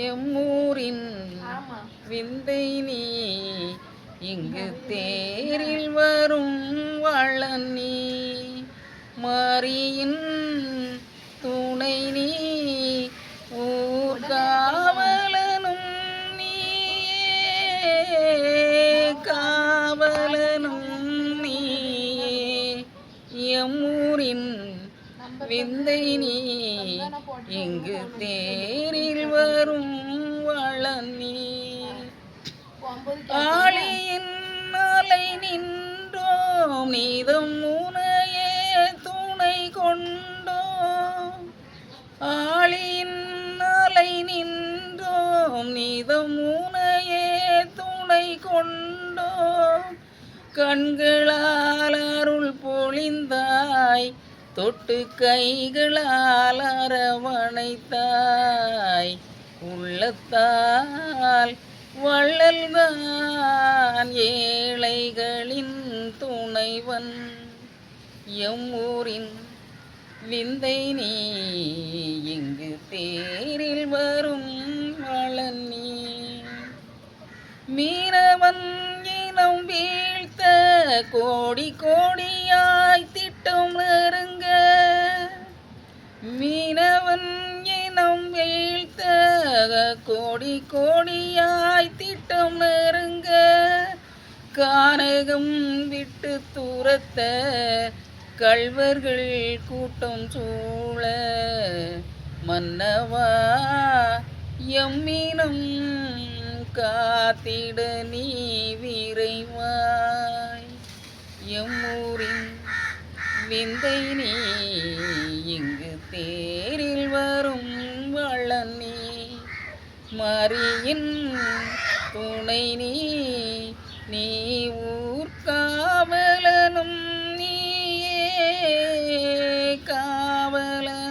எம்மூரின் விந்தை நீ இங்கு தேரில் வரும் வள்ளல் நீ மாரியின் துணை நீ ஊர்காவலனும் நீயே காவலனும் நீயே எம்மூரின் விந்தை நீ இங்கு தேரில் வரும் வள்ளல் நீ ஆளியின் நாளை நின்றோம் நீதம் உனையே துணை கொண்டோம் ஆளியின் நாளை நின்றோம் நீதம் உனையே துணை கொண்டோம் கண்களால் அருள் பொழிந்தாய் தொட்டு கைகளால் அரவணைத்தாய் உள்ளத்தால் வள்ளல்தான் ஏழைகளின் துணைவன் எம்மூரின் விந்தை நீ இங்கு தேரில் வரும் வள்ளல் நீ மீனவன் இனம் வீழ்த்த கோடி கோடியாய் திட்டம் நெருங்க மீனவன் இனம் வீழ்த்த கோடி கோடியாய் திட்டம் நெருங்க கானகம் விட்டு துரத்த கள்வர்கள் கூட்டம் சூழ மன்னவா எம்மினம் காத்திட நீ விரைவாய் எம்மூரின் விந்தை நீ இங்கு தேரில் வரும் வள்ளல் நீ மாரியின் துணை நீ நீ ஊர்காவலனும் நீயே காவலன்